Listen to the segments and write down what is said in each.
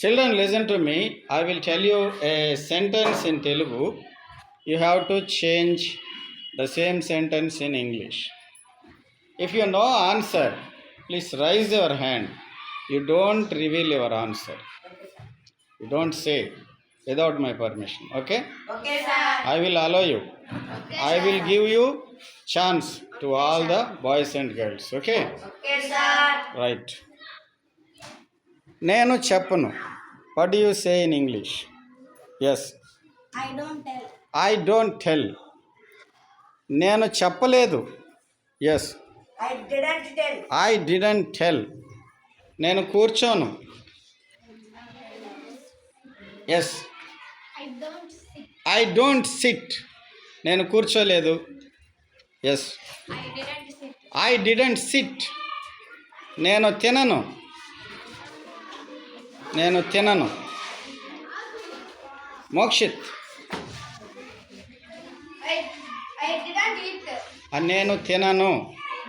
Children, listen to me. I will tell you a sentence in Telugu. You have to change the same sentence in English. If you know answer, please raise your hand. You don't reveal your answer. You don't say without my permission. Okay? Okay, sir. I will allow you. Okay, I will sir. give you chance to all the boys and girls. Okay? Okay, sir. Right. నేను చెప్పను. What do you say in English? Yes. I don't tell. I don't tell. నేను చెప్పలేదు. Yes. I didn't tell. I didn't tell. నేను కూర్చోను. Yes. I don't sit. I don't sit. నేను కూర్చోలేదు. Yes. I didn't sit. I didn't sit. నేను తినను. నేను తినను. Mokshith. I didn't eat. నేను తినను.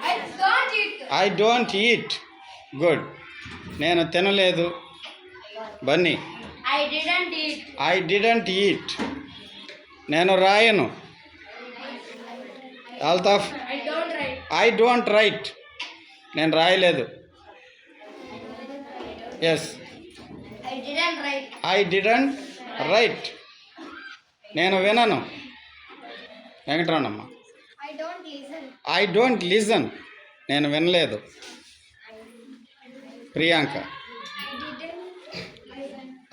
I don't eat. I don't eat. Good. నేను తినలేదు. Bunny. I didn't eat. I didn't eat. నేను రాయను. Altaf. I don't write. I don't write. నేను రాయలేదు. Yes. I didn't write. I didn't write. నేను వినను. Venkataramanamma. I don't listen. I don't listen. నేను వినలేదు. Priyanka.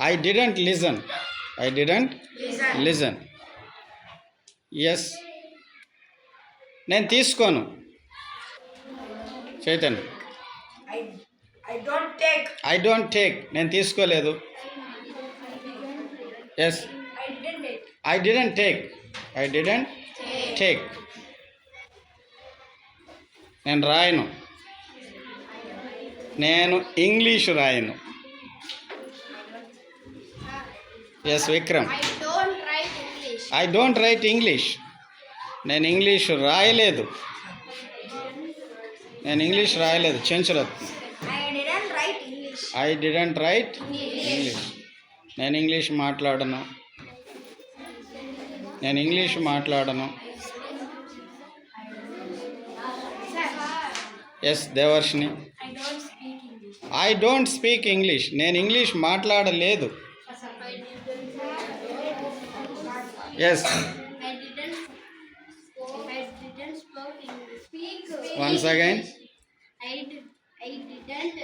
I didn't listen. I didn't listen. Yes. నేను తీసుకోను. Chaitanya. I don't take. I don't take. నేను తీసుకోలేదు. Yes. I didn't take. I didn't take. I didn't take. నేను రాయను. నేను ఇంగ్లీష్ రాయను. Yes Vikram. I don't write English. I don't write English. నేను English రాయలేదు. నేను ఇంగ్లీష్ రాయలేదు. Chenchuratna. I didn't write English. I didn't write English. నేను ఇంగ్లీష్ మాట్లాడను. నేను ఇంగ్లీష్ మాట్లాడను. Yes Devarshini. I don't speak English. I don't speak English. నేను ఇంగ్లీష్ మాట్లాడలేదు. Yes. I didn't spoke English. Speak. Once again. I didn't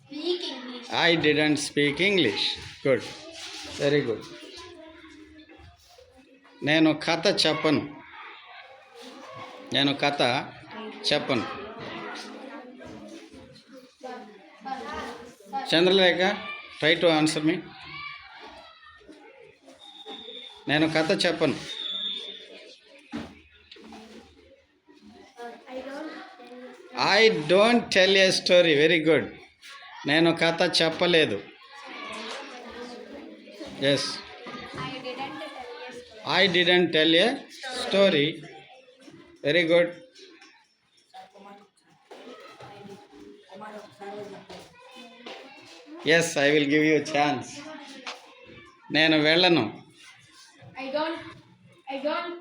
speak English. I didn't speak English. Good. Very good. నేను కథ చెప్పను. నేను కథ చెప్పను. Chandralekha, try to answer me. నేను కథ చెప్పను. I don't tell a story. Very good. నేను కథ చెప్పలేదు. Yes. I didn't tell I a story. Didn't tell a story. Very good. Yes, I will give you chance. నేను వెళ్ళను. I don't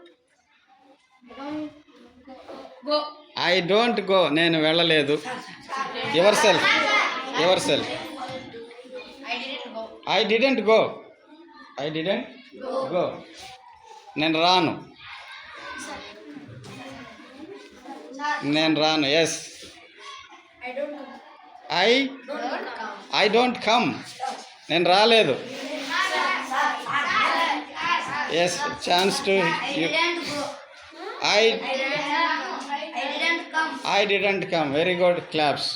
go. I don't go. నేను వెళ్ళలేదు. Yourself. Yourself. I didn't go. I didn't go. I didn't go. నేను రాను. నేను రాను. Yes. I don't come. I I don't come. నేను రాలేదు. Yes, chance to I didn't go. I I didn't come. I didn't come. Very good. Claps.